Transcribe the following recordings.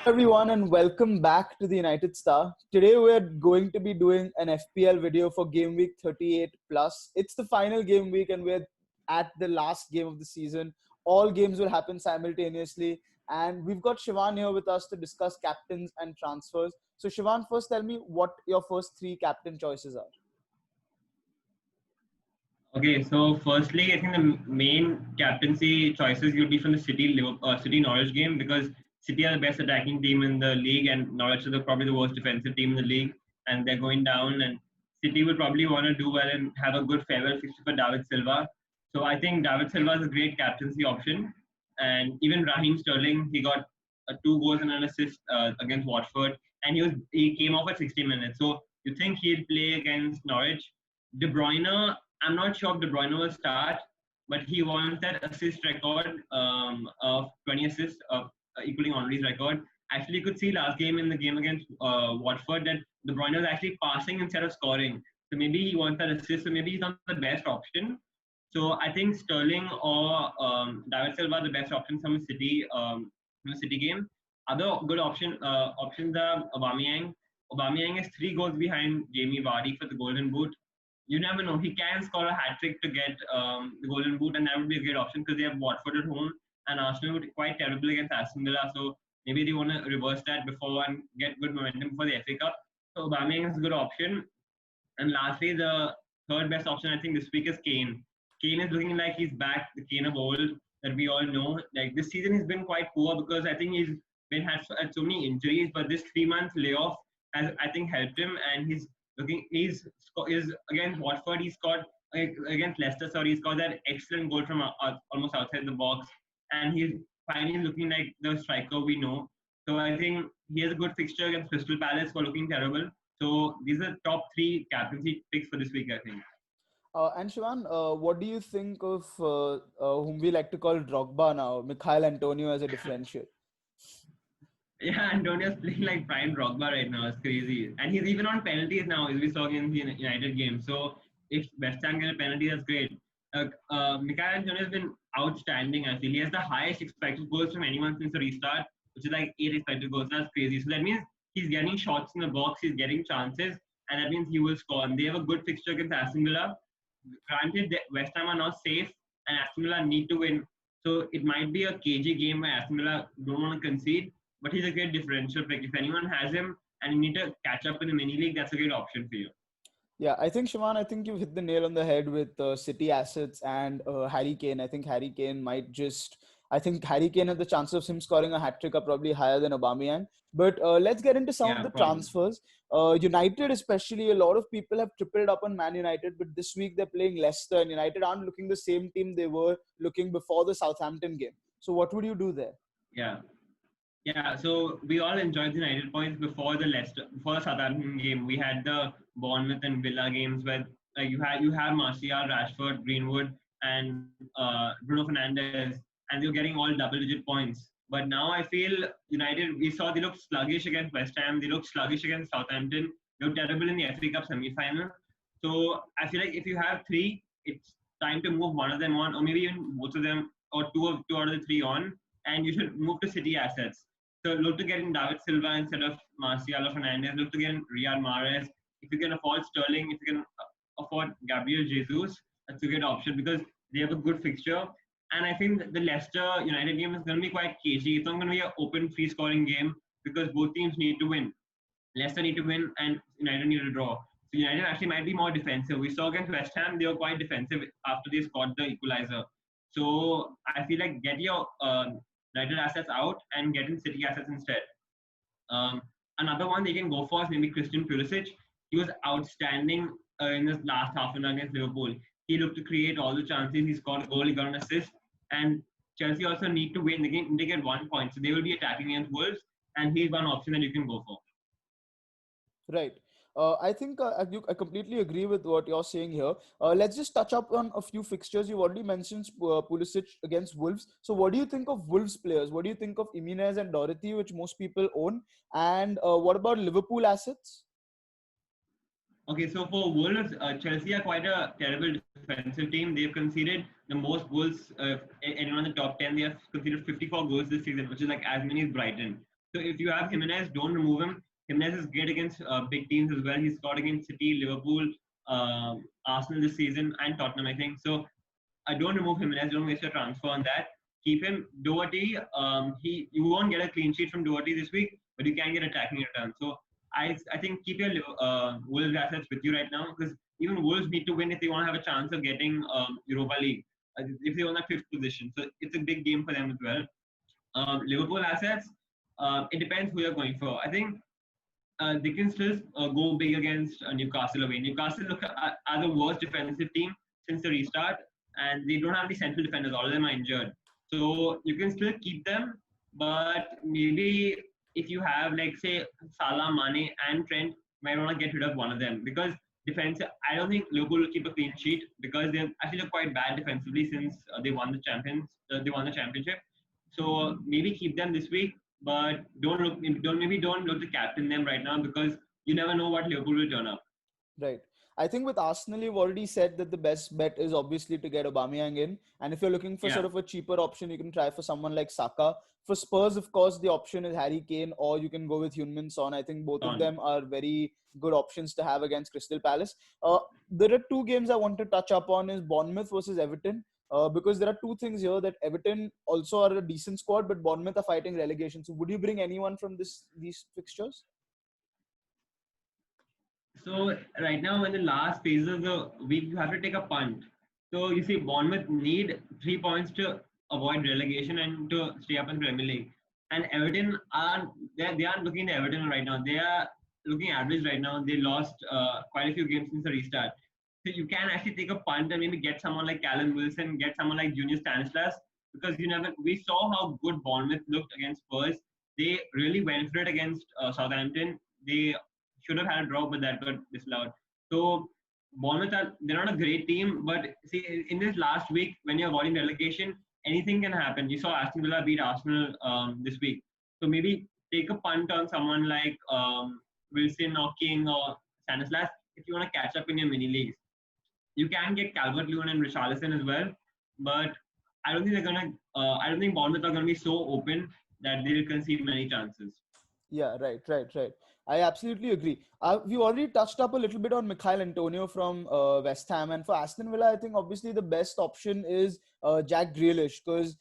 Everyone, and welcome back to the United Star. Today we're going to be doing an FPL video for Game Week 38 plus. It's the final game week and we're at the last game of the season. All games will happen simultaneously, and we've got Shivaan here with us to discuss captains and transfers. So Shivaan, first tell me what your first three captain choices are. Okay, so firstly, I think the main captaincy choices would be from the City Norwich game because City are the best attacking team in the league and Norwich are probably the worst defensive team in the league, and they're going down. And City will probably want to do well and have a good farewell fixture for David Silva. So I think David Silva is a great captaincy option, and even Raheem Sterling, he got two goals and an assist against Watford, and he came off at 60 minutes. So you think he'll play against Norwich? De Bruyne, I'm not sure if De Bruyne will start, but he wants that assist record of 20 assists, equaling Henry's record. Actually, you could see last game in the game against Watford that De Bruyne was actually passing instead of scoring. So maybe he wants that assist. So maybe he's not the best option. So I think Sterling or David Silva are the best options from the City game. Other good options are Aubameyang. Aubameyang is 3 goals behind Jamie Vardy for the Golden Boot. You never know. He can score a hat trick to get the Golden Boot, and that would be a great option because they have Watford at home, and Arsenal would be quite terrible against Aston Villa. So maybe they want to reverse that before and get good momentum for the FA Cup. So Aubameyang is a good option. And lastly, the third best option I think this week is Kane. Kane is looking like he's back, the Kane of old that we all know. Like this season, he's been quite poor because I think he's had so many injuries. But this 3 month layoff has I think helped him, and he's against Watford. He scored against Leicester. Sorry, he scored that excellent goal from almost outside the box, and he's finally looking like the striker we know. So I think he has a good fixture against Crystal Palace for looking terrible. So these are top three captaincy picks for this week, I think. And Shivan, what do you think of whom we like to call Drogba now, Mikhail Antonio as a differential? Yeah, Antonio's playing like prime Drogba right now. It's crazy. And he's even on penalties now, as we saw in the United game. So if West Ham get a penalty, that's great. Mikhail Antonio has been outstanding, I feel. He has the highest expected goals from anyone since the restart, which is like 8 expected goals. That's crazy. So that means he's getting shots in the box, he's getting chances, and that means he will score. And they have a good fixture against Aston Villa. Granted, West Ham are not safe, and Aston Villa need to win. So it might be a cagey game where Aston Villa don't want to concede, but he's a great differential pick. If anyone has him and you need to catch up in the mini league, that's a great option for you. Yeah, I think Shivan, I think you've hit the nail on the head with City assets and Harry Kane. I think Harry Kane I think Harry Kane has the chances of him scoring a hat trick are probably higher than Aubameyang. But let's get into some of Yeah, the probably. transfers. United, especially, a lot of people have tripled up on Man United, but this week they're playing Leicester, and United aren't looking the same team they were looking before the Southampton game. So what would you do there? Yeah. Yeah, so we all enjoyed the United points before the Southampton game. We had the Bournemouth and Villa games where you have Martial, Rashford, Greenwood, and Bruno Fernandes, and you're getting all double-digit points. But now I feel United. We saw they looked sluggish against West Ham. They looked sluggish against Southampton. They were terrible in the FA Cup semi-final. So I feel like if you have three, it's time to move one of them on, or maybe even both of them, or two out of the three on, and you should move to City assets. So look to get in David Silva instead of Martial or Fernandes. Look to get in Riyad Mahrez. If you can afford Sterling, if you can afford Gabriel Jesus, that's a good option because they have a good fixture. And I think the Leicester United game is going to be quite cagey. It's not going to be an open, free scoring game because both teams need to win. Leicester need to win and United need to draw. So United actually might be more defensive. We saw against West Ham, they were quite defensive after they scored the equalizer. So I feel like get your United assets out and get in City assets instead. Another one they can go for is maybe Christian Pulisic. He was outstanding in this last half an hour against Liverpool. He looked to create all the chances. He scored a goal, he got an assist. And Chelsea also need to win the game. They get 1 point. So they will be attacking against Wolves. And he's one option that you can go for. Right. I think I completely agree with what you're saying here. Let's just touch up on a few fixtures. You've already mentioned Pulisic against Wolves. So what do you think of Wolves players? What do you think of Jimenez and Dorothy, which most people own? And what about Liverpool assets? Okay, so for Wolves, Chelsea are quite a terrible defensive team. They've conceded the most goals anyone in the top 10. They have conceded 54 goals this season, which is like as many as Brighton. So if you have Jimenez, don't remove him. Jimenez is great against big teams as well. He scored against City, Liverpool, Arsenal this season, and Tottenham, I think. So I don't remove Jimenez. Don't waste your transfer on that. Keep him. Doherty, you won't get a clean sheet from Doherty this week, but you can get attacking return. So I think keep your Wolves assets with you right now, because even Wolves need to win if they want to have a chance of getting Europa League. If they want that fifth position, so it's a big game for them as well. Liverpool assets, it depends who you're going for. I think they can still go big against Newcastle away. Newcastle are the worst defensive team since the restart, and they don't have any central defenders. All of them are injured. So you can still keep them, but maybe if you have, like, say, Salah, Mane, and Trent, you might want to get rid of one of them, because defense. I don't think Liverpool will keep a clean sheet, because they're actually quite bad defensively since they won the they won the championship. So maybe keep them this week, but don't look to captain them right now, because you never know what Liverpool will turn up. Right. I think with Arsenal, you've already said that the best bet is obviously to get Aubameyang in. And if you're looking for Yeah, sort of a cheaper option, you can try for someone like Saka. For Spurs, of course, the option is Harry Kane, or you can go with Heung-min Son. I think both of Son. them are very good options to have against Crystal Palace. There are two games I want to touch up on is Bournemouth versus Everton. Because there are two things here that Everton also are a decent squad, but Bournemouth are fighting relegation. So would you bring anyone from these fixtures? So right now, in the last phase of the week, you have to take a punt. So you see, Bournemouth need 3 points to avoid relegation and to stay up in Premier League. And Everton are they aren't looking at Everton right now. They are looking average right now. They lost quite a few games since the restart. So you can actually take a punt and maybe get someone like Callum Wilson, get someone like Junior Stanislas, because you never. We saw how good Bournemouth looked against Spurs. They really went for it against Southampton. They should have had a draw, but that got disallowed. So Bournemouth they're not a great team, but see, in this last week when you're avoiding relegation, anything can happen. You saw Aston Villa beat Arsenal this week, so maybe take a punt on someone like Wilson or King or Stanislas if you want to catch up in your mini leagues. You can get Calvert-Lewin and Richarlison as well, but I don't think they're gonna. I don't think Bournemouth are gonna be so open that they'll concede many chances. Yeah, right. I absolutely agree. We already touched up a little bit on Mikhail Antonio from West Ham, and for Aston Villa, I think obviously the best option is Jack Grealish, because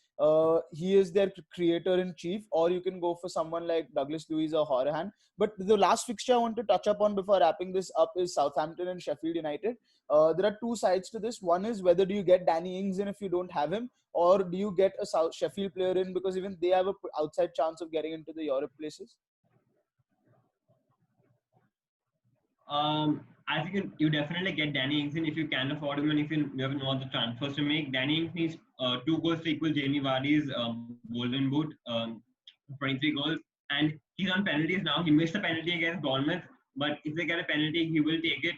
he is their creator in chief. Or you can go for someone like Douglas Luiz or Horahan. But the last fixture I want to touch up on before wrapping this up is Southampton and Sheffield United. There are two sides to this. One is whether do you get Danny Ings in if you don't have him, or do you get a Sheffield player in, because even they have a outside chance of getting into the Europe places. I think you definitely get Danny Ings in if you can afford him and if you have no other transfers to make. Danny Ings needs 2 goals to equal Jamie Vardy's golden boot, 23 goals. And he's on penalties now. He missed a penalty against Bournemouth, but if they get a penalty, he will take it.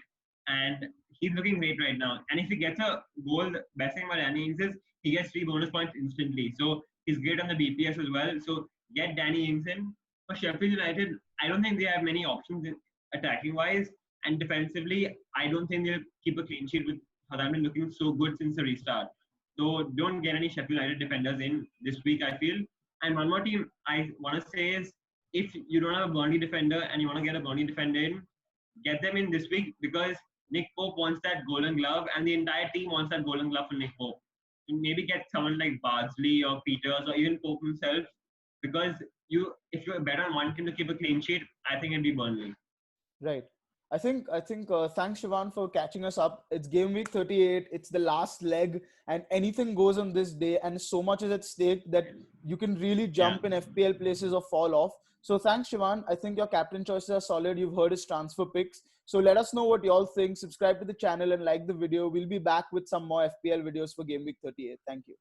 And he's looking great right now. And if he gets a goal, the best thing about Danny Ings is he gets 3 bonus points instantly. So he's great on the BPS as well. So get Danny Ings in. For Sheffield United, I don't think they have many options attacking wise. And defensively, I don't think they'll keep a clean sheet with Southampton looking so good since the restart. So don't get any Sheffield United defenders in this week, I feel. And one more team I want to say is, if you don't have a Burnley defender and you want to get a Burnley defender in, get them in this week, because Nick Pope wants that golden glove and the entire team wants that golden glove for Nick Pope. And maybe get someone like Bardsley or Peters or even Pope himself, because if you're better on one team to keep a clean sheet, I think it'd be Burnley. Right. I think thanks Shivaan for catching us up. It's game week 38. It's the last leg, and anything goes on this day, and so much is at stake that you can really Yeah. jump in FPL places or fall off. So thanks Shivaan. I think your captain choices are solid. You've heard his transfer picks. So let us know what y'all think. Subscribe to the channel and like the video. We'll be back with some more FPL videos for game week 38. Thank you.